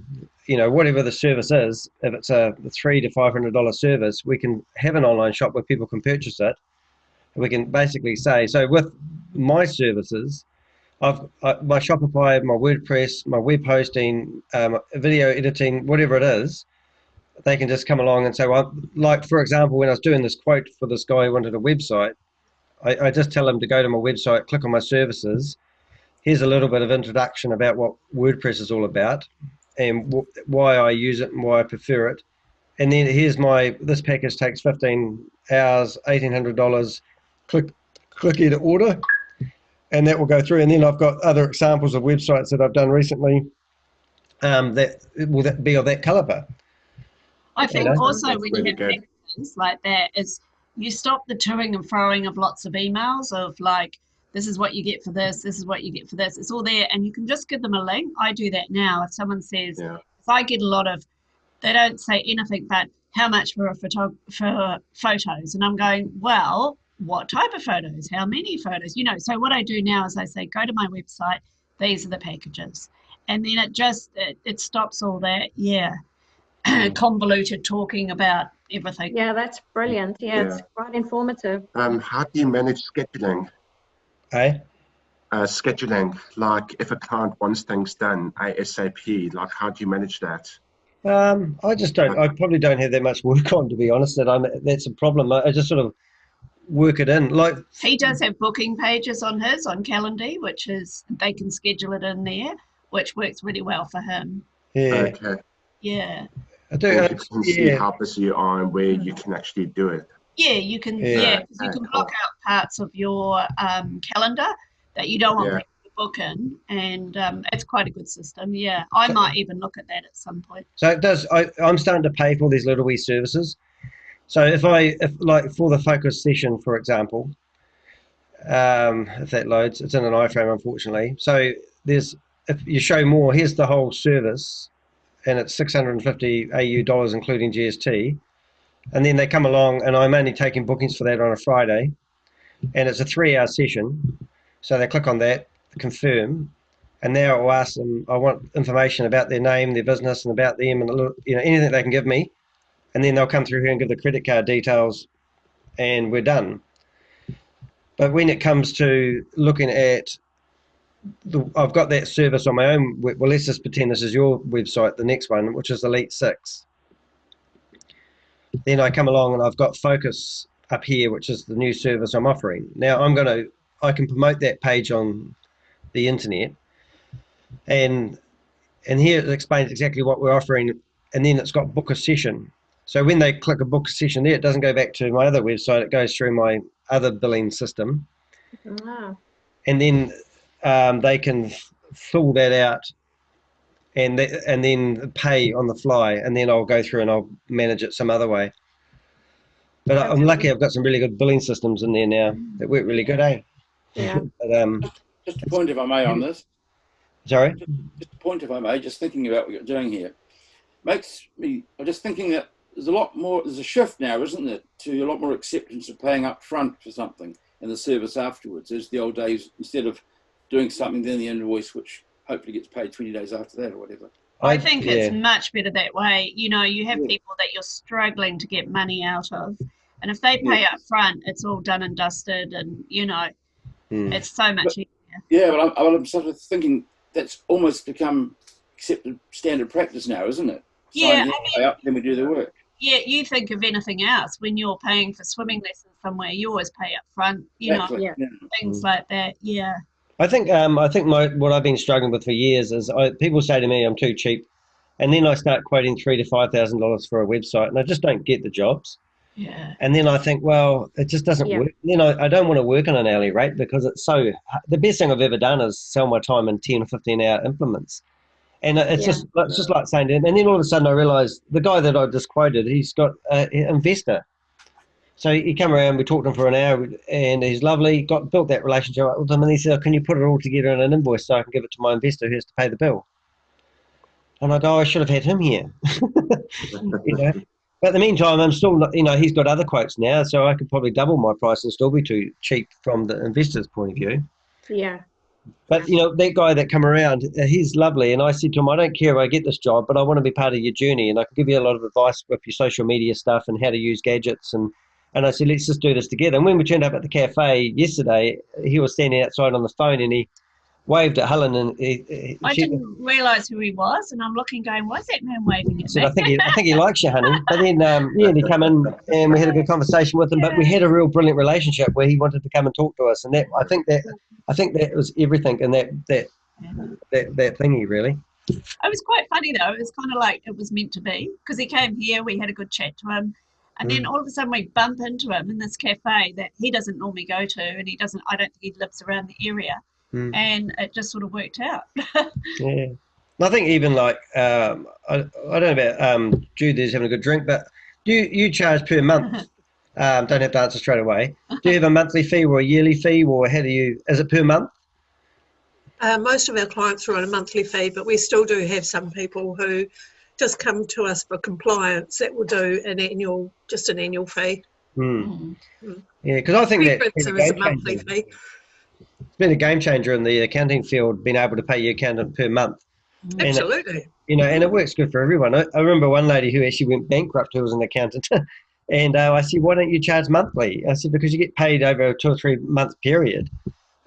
whatever the service is, if it's a $300 to $500 service, we can have an online shop where people can purchase it. We can basically say, so with my services, my Shopify, my WordPress, my web hosting, video editing, whatever it is, they can just come along and say, well, like, for example, when I was doing this quote for this guy who wanted a website, I just tell him to go to my website, click on my services. Here's a little bit of introduction about what WordPress is all about and why I use it and why I prefer it. And then here's this package takes 15 hours, $1,800, click here to order, and that will go through. And then I've got other examples of websites that I've done recently that will be of that caliber. I think also when you have packages like that is you stop the toing and froing of lots of emails of like, this is what you get for this, this is what you get for this. It's all there, and you can just give them a link. I do that now. If someone says, if I get a lot of, they don't say anything but how much for photos, and I'm going, well, what type of photos? How many photos? So what I do now is I say, go to my website. These are the packages, and then it stops all that. Convoluted talking about everything. Yeah, that's brilliant. It's quite informative. How do you manage scheduling? Scheduling, like if a client wants things done ASAP, like how do you manage that? I just don't. I probably don't have that much work on, to be honest. That's a problem. I just sort of work it in. Like he does have booking pages on Calendly, which is they can schedule it in there, which works really well for him. Okay. Yeah. I do. You can see how busy you are and where you can actually do it. Yeah, you can. Yeah, because you can block out parts of your calendar that you don't want people to book in, and it's quite a good system. Yeah, I might even look at that at some point. So it does. I'm starting to pay for these little wee services. So if like for the focus session, for example, if that loads. It's in an iframe, unfortunately. So if you show more, here's the whole service, and it's 650 AU dollars, including GST. And then they come along, and I'm only taking bookings for that on a Friday, and it's a 3-hour session. So they click on that, confirm, and now it will ask them, I want information about their name, their business, and about them, and anything they can give me. And then they'll come through here and give the credit card details, and we're done. But when it comes to looking at, I've got that service on my own. Well, let's just pretend this is your website, the next one, which is Elite 6. Then I come along and I've got Focus up here, which is the new service I'm offering. Now I can promote that page on the internet, and here it explains exactly what we're offering, and then it's got book a session. So when they click a book a session there, it doesn't go back to my other website, it goes through my other billing system. Wow. And then they can fill that out and then pay on the fly, and then I'll go through and I'll manage it some other way. But I'm lucky I've got some really good billing systems in there now that work really good, eh? Yeah. But, just a point, if I may, on this. Sorry? Just a point, if I may, just thinking about what you're doing here. Makes me, I'm just thinking that there's a shift now, isn't there, to a lot more acceptance of paying up front for something and the service afterwards. There's the old days, instead of doing something, then the invoice, which hopefully gets paid 20 days after that or whatever. I think it's much better that way. You have people that you're struggling to get money out of, and if they pay up front, it's all done and dusted, and it's so much easier. Yeah, but I'm sort of thinking that's almost become accepted standard practice now, isn't it? Yeah, pay up, then we do the work. Yeah, you think of anything else when you're paying for swimming lessons somewhere, you always pay up front. Things like that. Yeah. I think what I've been struggling with for years is people say to me I'm too cheap, and then I start quoting $3,000 to $5,000 for a website, and I just don't get the jobs. Yeah. And then I think, well, it just doesn't work. Then I don't want to work on an hourly rate because it's so. The best thing I've ever done is sell my time in 10 or 15-hour implements, and it's just like saying to him. And then all of a sudden I realised the guy that I just quoted, he's got an investor. So he came around, we talked to him for an hour, and he's lovely, built that relationship up with him, and he said, can you put it all together in an invoice so I can give it to my investor who has to pay the bill? And I go, I should have had him here. But in the meantime, I'm still not, he's got other quotes now, so I could probably double my price and still be too cheap from the investor's point of view. Yeah. But, that guy that come around, he's lovely. And I said to him, I don't care if I get this job, but I want to be part of your journey. And I can give you a lot of advice with your social media stuff and how to use gadgets. And I said, let's just do this together. And when we turned up at the cafe yesterday, he was standing outside on the phone and he waved at Helen. And I didn't realise who he was. And I'm looking going, why is that man waving at me? I think he likes you, honey. But then, he came in and we had a good conversation with him. But we had a real brilliant relationship where he wanted to come and talk to us. And I think that was everything in that thingy, really. It was quite funny, though. It was kind of like it was meant to be because he came here, we had a good chat to him. And then all of a sudden we bump into him in this cafe that he doesn't normally go to, and I don't think he lives around the area. And it just sort of worked out. Yeah. I think even like, I don't know about Jude there's having a good drink, but do you charge per month? Don't have to answer straight away. Do you have a monthly fee or a yearly fee, or is it per month? Most of our clients are on a monthly fee, but we still do have some people who just come to us for compliance that will do an annual fee. Yeah, because I think that is a monthly fee. It's been a game changer in the accounting field, being able to pay your accountant per month. Absolutely. And it works good for everyone. I remember one lady who actually went bankrupt who was an accountant. And I said, why don't you charge monthly? I said, because you get paid over a 2 or 3 month period.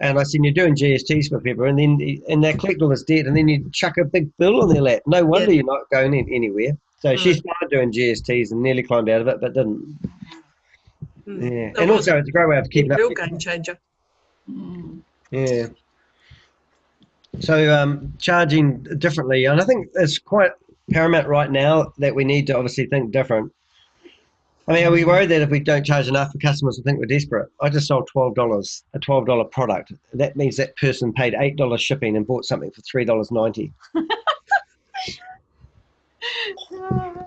And I said, you're doing GSTs for people, and then they collect all this debt, and then you chuck a big bill on their lap. No wonder you're not going anywhere. So she started doing GSTs and nearly climbed out of it, but didn't. Yeah, and also it's a great way of keeping up. Real game changer. Yeah. So charging differently, and I think it's quite paramount right now that we need to obviously think different. I mean, are we worried that if we don't charge enough for customers will think we're desperate? I just sold $12, a $12 product. That means that person paid $8 shipping and bought something for $3.90.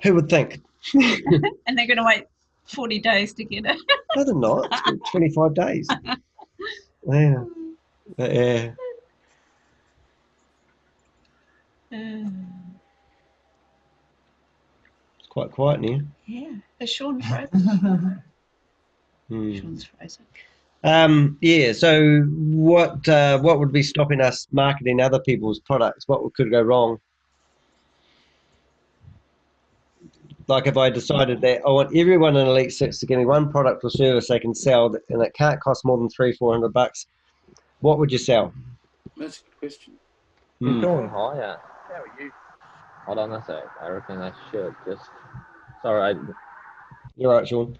Who would think? And they're going to wait 40 days to get it. No, they're not. It's been 25 days. Yeah. Yeah. It's quite quiet in here. Yeah. Is Sean frozen? Sean's frozen. Yeah. So what would be stopping us marketing other people's products? What could go wrong? Like if I decided that I want everyone in Elite Six to give me one product or service they can sell, and it can't cost more than $300-400, what would you sell? That's a good question. You're going higher. How are you? Hold on a sec. I reckon I should just. Sorry. You're right, Sean.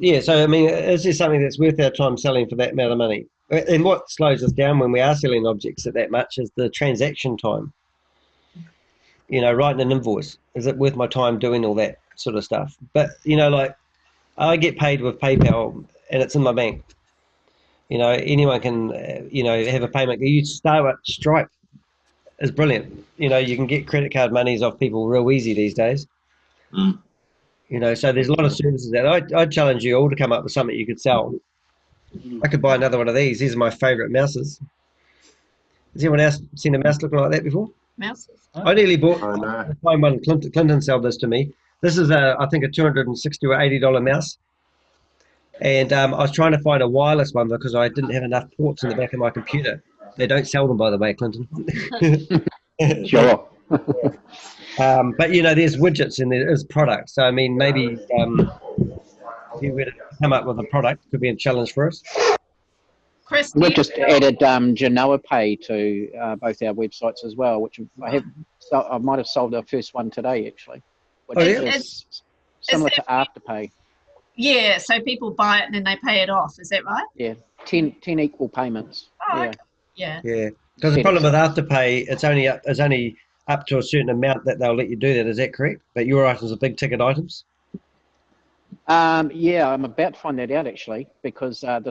Yeah. So I mean, is there something that's worth our time selling for that amount of money? And what slows us down when we are selling objects at that much is the transaction time. You know, writing an invoice. Is it worth my time doing all that sort of stuff? But, you know, like I get paid with PayPal and it's in my bank. You know, anyone can, you know, have a payment. You start Stripe is brilliant. You know, you can get credit card monies off people real easy these days. You know, so there's a lot of services that I'd challenge you all to come up with something you could sell. I could buy another one of these. These are my favourite mouses. Has anyone else seen a mouse looking like that before? Mouses. I nearly bought one. Clinton sold this to me. This is I think a $260 or $80 mouse, and I was trying to find a wireless one because I didn't have enough ports in the back of my computer. They don't sell them, by the way, Clinton. Sure. But you know, there's widgets and there is products. So I mean, maybe if you were to come up with a product, it could be a challenge for us. Chris, we've just added Genoa Pay to both our websites as well, which I might have sold our first one today actually, which is similar to Afterpay. Yeah, so people buy it and then they pay it off. Is that right? Yeah, 10 equal payments. Oh, yeah. okay. Yeah. Yeah, because the problem with Afterpay, it's only up to a certain amount that they'll let you do that. Is that correct? But your items are big ticket items. Yeah, I'm about to find that out actually, because they're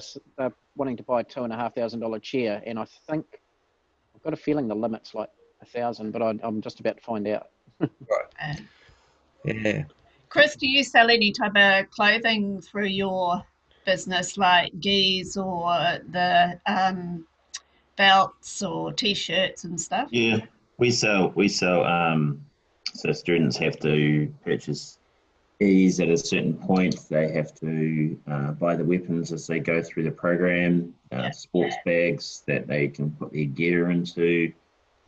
wanting to buy a $2,500 chair, and I think I've got a feeling the limit's like 1,000, but I'm just about to find out. Right. Yeah. Chris, do you sell any type of clothing through your business, like geese or the belts or t-shirts and stuff? Yeah, we sell. So students have to purchase these at a certain point. They have to buy the weapons as they go through the program, sports bags that they can put their gear into.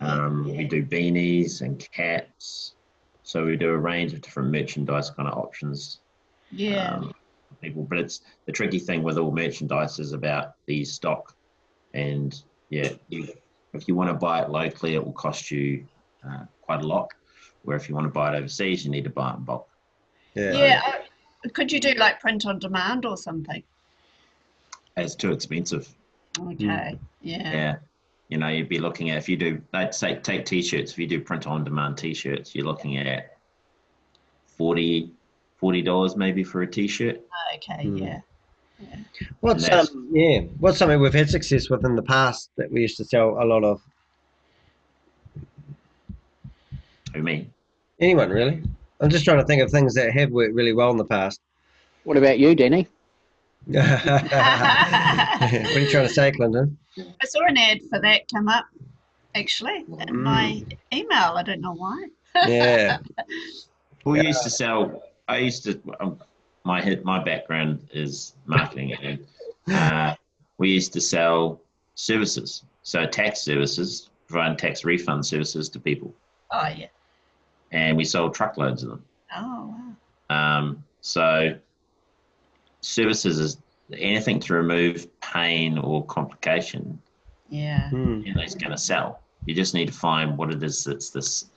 We do beanies and caps. So we do a range of different merchandise kind of options. Yeah. People, but it's the tricky thing with all merchandise is about the stock, and if you want to buy it locally, it will cost you quite a lot. Where if you want to buy it overseas, you need to buy it in bulk. Yeah. Could you do like print on demand or something? It's too expensive. Okay. Yeah. You know, you'd be looking at, if you do, let's say, take t-shirts. If you do print on demand t-shirts, you're looking at $40 maybe for a t-shirt. Okay. Yeah. What's something we've had success with in the past that we used to sell a lot of? Who, me? Anyone really? I'm just trying to think of things that have worked really well in the past. What about you, Danny? What are you trying to say, Clinton? I saw an ad for that come up actually in my email. I don't know why. Yeah. We used to sell. I used to. My background is marketing, and we used to sell services. So tax services, providing tax refund services to people. Oh yeah. And we sold truckloads of them. Oh wow. So services is anything to remove pain or complication. Yeah. You know, it's going to sell. You just need to find what it is that's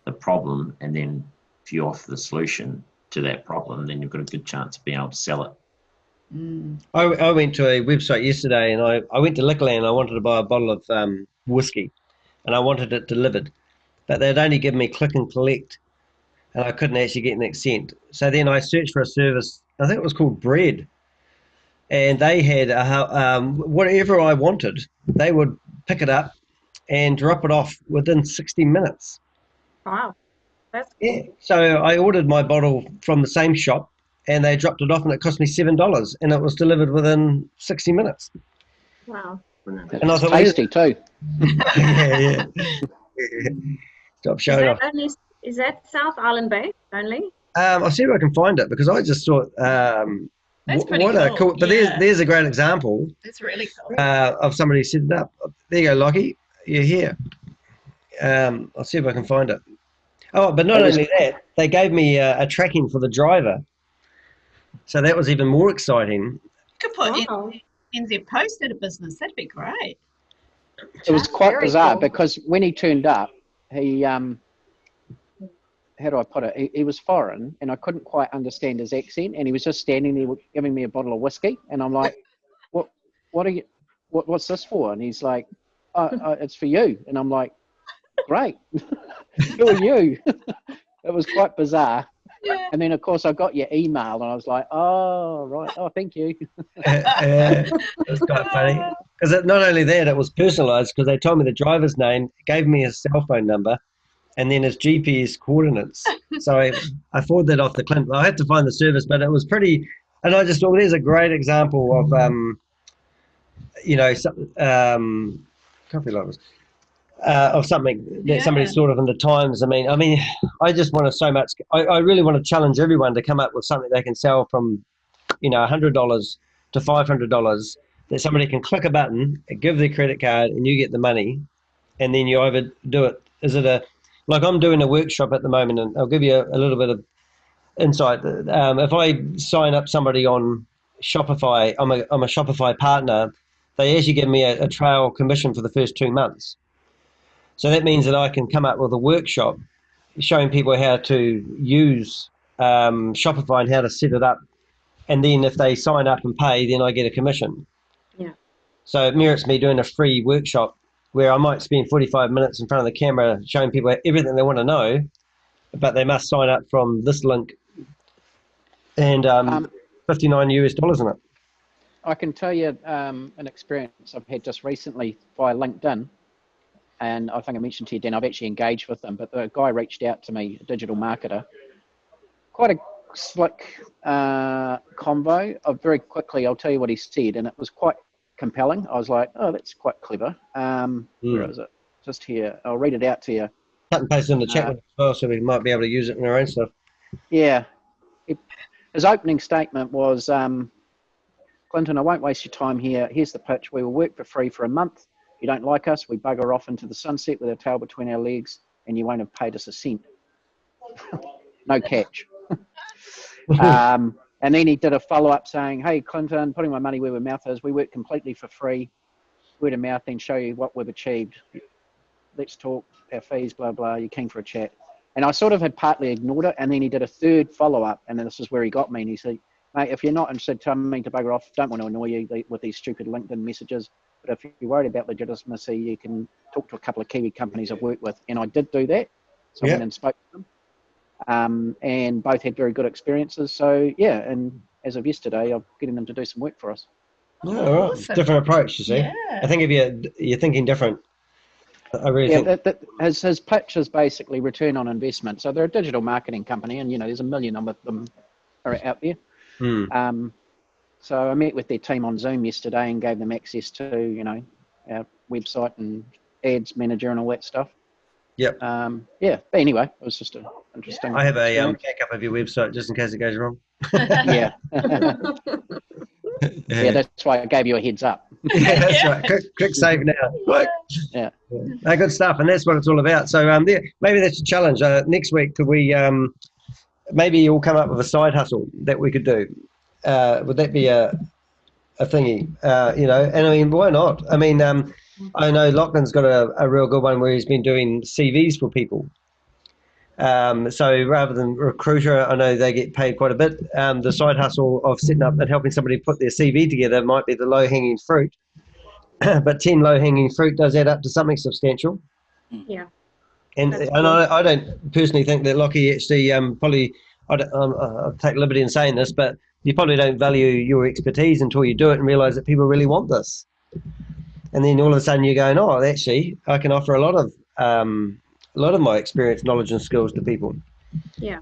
the problem, and then if you offer the solution to that problem, then you've got a good chance of being able to sell it. I went to a website yesterday, and I went to Liquorland. I wanted to buy a bottle of whiskey, and I wanted it delivered, but they'd only given me click and collect, and I couldn't actually get an accent. So then I searched for a service. I think it was called Bread, and they had whatever I wanted, they would pick it up and drop it off within 60 minutes. Wow. That's cool. Yeah. So I ordered my bottle from the same shop, and they dropped it off, and it cost me $7, and it was delivered within 60 minutes. Wow. Brilliant. And I It's thought, tasty too. yeah. Stop showing off. Is that South Island based only? I'll see if I can find it, because I just thought, That's pretty what a cool. cool. But Yeah. there's a great example That's really cool. of somebody set it up. There you go, Lockie. You're here. I'll see if I can find it. Oh, but not only that, they gave me a tracking for the driver. So that was even more exciting. You could put Wow. NZ Post at a business. That'd be great. It was quite Very bizarre cool. because when he turned up, he how do I put it? He was foreign, and I couldn't quite understand his accent. And he was just standing there giving me a bottle of whiskey, and I'm like, "What are you? What's this for?" And he's like, "It's for you." And I'm like, "Great, who are you?" It was quite bizarre. Yeah. And then, of course, I got your email, and I was like, "Oh, right. Oh, thank you." It was quite funny. Because not only that, it was personalised, because they told me the driver's name, gave me his cell phone number, and then his GPS coordinates. So I forwarded that off to Clint. I had to find the service, but it was pretty. And I just thought, well, there's a great example of, coffee lovers. Of something that somebody's thought of in the times. I mean, I just want to so much. I really want to challenge everyone to come up with something they can sell from, $100 to $500. That somebody can click a button, give their credit card, and you get the money, and then you either do it. Is it like I'm doing a workshop at the moment, and I'll give you a little bit of insight. If I sign up somebody on Shopify, I'm a Shopify partner. They actually give me a trial commission for the first 2 months. So that means that I can come up with a workshop showing people how to use Shopify and how to set it up. And then if they sign up and pay, then I get a commission. Yeah. So it merits me doing a free workshop where I might spend 45 minutes in front of the camera showing people everything they want to know, but they must sign up from this link, and $59 US in it. I can tell you an experience I've had just recently via LinkedIn. And I think I mentioned to you, Dan, I've actually engaged with them, but the guy reached out to me, a digital marketer. Quite a slick convo. Very quickly, I'll tell you what he said, and it was quite compelling. I was like, oh, that's quite clever. Where is it? Just here. I'll read it out to you. Cut and paste in the chat as well, so we might be able to use it in our own stuff. Yeah. His opening statement was, Clinton, I won't waste your time here. Here's the pitch. We will work for free for a month. You don't like us, we bugger off into the sunset with our tail between our legs, and you won't have paid us a cent. No catch. And then he did a follow-up saying, hey, Clinton, putting my money where my mouth is, we work completely for free. Word of mouth, then show you what we've achieved. Let's talk, our fees, blah, blah, you're keen for a chat. And I sort of had partly ignored it, and then he did a third follow-up, and then this is where he got me, and he said, mate, if you're not interested, tell me to bugger off. Don't want to annoy you with these stupid LinkedIn messages. But if you're worried about legitimacy, you can talk to a couple of Kiwi companies I've worked with. And I did do that. So I went and spoke to them. And both had very good experiences. So, yeah, and as of yesterday, I'm getting them to do some work for us. Oh, all right. Awesome. Different approach, you see. Yeah. I think if you're thinking different, I really think... His pitch is basically return on investment. So they're a digital marketing company, and, there's a million of them are out there. So I met with their team on Zoom yesterday and gave them access to, our website and ads manager and all that stuff. Yep. But anyway, it was just interesting. I have a backup of your website just in case it goes wrong. Yeah. Yeah, that's why I gave you a heads up. Yeah, that's right. Click save now. Quick. Yeah. Good stuff, and that's what it's all about. So maybe that's a challenge. Next week, could we maybe you'll come up with a side hustle that we could do? Would that be a thingy? And I mean, why not? I mean, I know Lachlan's got a real good one where he's been doing CVs for people. So rather than recruiter, I know they get paid quite a bit. The side hustle of setting up and helping somebody put their CV together might be the low-hanging fruit. But 10 low-hanging fruit does add up to something substantial. Yeah. And I don't personally think that Lockie actually probably, I'll take liberty in saying this, but you probably don't value your expertise until you do it and realise that people really want this. And then all of a sudden you're going, oh, actually, I can offer a lot of my experience, knowledge and skills to people. Yeah.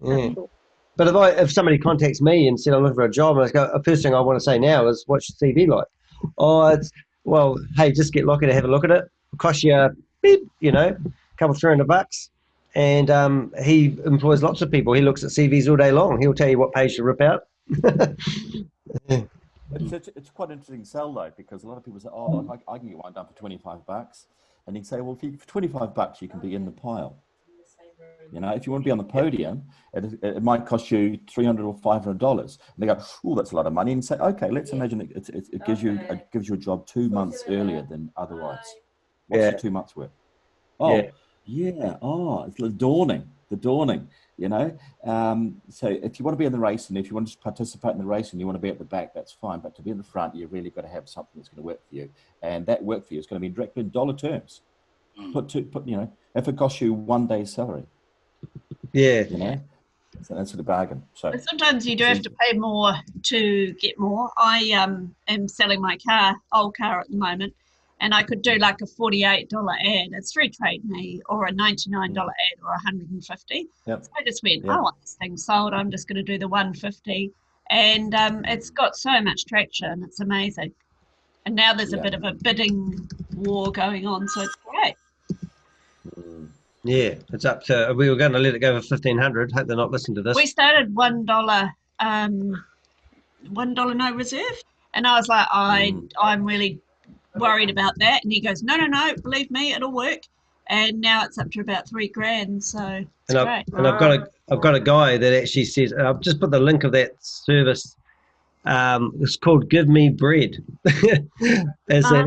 Cool. But if somebody contacts me and said I'm looking for a job, and I go, the first thing I want to say now is, what's your CV like? Oh, hey, just get Lockie to have a look at it. It'll cost you, beep, a couple $300. And he employs lots of people. He looks at CVs all day long. He'll tell you what page to rip out. It's quite an interesting sell though, because a lot of people say, "Oh, look, I can get one done for $25," and you say, "Well, for $25, you can be in the pile." If you want to be on the podium, it might cost you $300 or $500. And they go, "Oh, that's a lot of money." And say, "Okay, let's imagine it gives you a job 2 months earlier than otherwise. What's your 2 months worth?" Oh, yeah. Oh, it's the dawning. So if you want to be in the race, and if you want to participate in the race and you want to be at the back, that's fine. But to be in the front, you've really got to have something that's going to work for you. And that work for you is going to be directly in dollar terms. If it costs you 1 day's salary. Yeah. So that's a bargain. So but sometimes you do have to pay more to get more. I am selling my old car at the moment, and I could do like a $48 ad. It's through Trade Me, or a $99 ad, or $150. Yep. So I just went, I want this thing sold. I'm just going to do the $150, and it's got so much traction. It's amazing. And now there's a bit of a bidding war going on, so it's great. Yeah, it's up to. We were going to let it go for $1,500. Hope they're not listening to this. We started $1 no reserve, and I was like, I'm really worried about that. And he goes, no, believe me, it'll work. And now it's up to about $3,000. So it's great. I've got a guy that actually says, I've just put the link of that service. It's called Give Me Bread. As a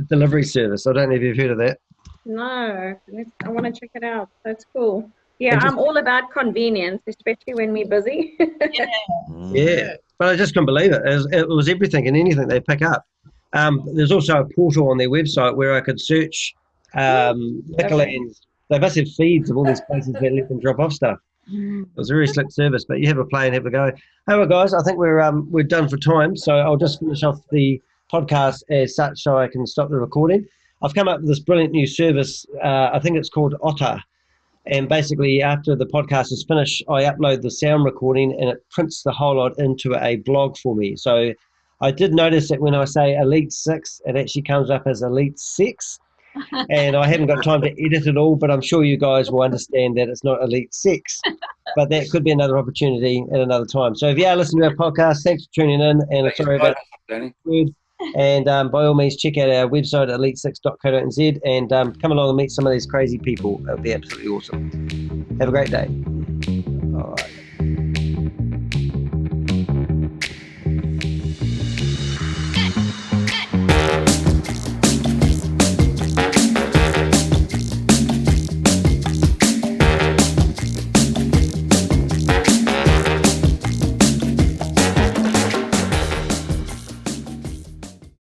delivery service. I don't know if you've heard of that. No, I want to check it out. That's cool. Yeah, I'm all about convenience, especially when we're busy. Yeah, but I just couldn't believe it. It was everything and anything they pick up. There's also a portal on their website where I could search Liquorlands. They must have feeds of all these places that let them drop off stuff. It was a very slick service, but you have a play and have a go. Hey, well, guys, I think we're done for time, so I'll just finish off the podcast as such so I can stop the recording. I've come up with this brilliant new service. I think it's called Otter. And basically, after the podcast is finished, I upload the sound recording and it prints the whole lot into a blog for me. So I did notice that when I say Elite 6, it actually comes up as Elite 6. And I haven't got time to edit it all, but I'm sure you guys will understand that it's not Elite 6. But that could be another opportunity at another time. So if you are listening to our podcast, thanks for tuning in. And sorry about Danny. And by all means, check out our website at elite6.co.nz and come along and meet some of these crazy people. It would be absolutely awesome. Have a great day. All right.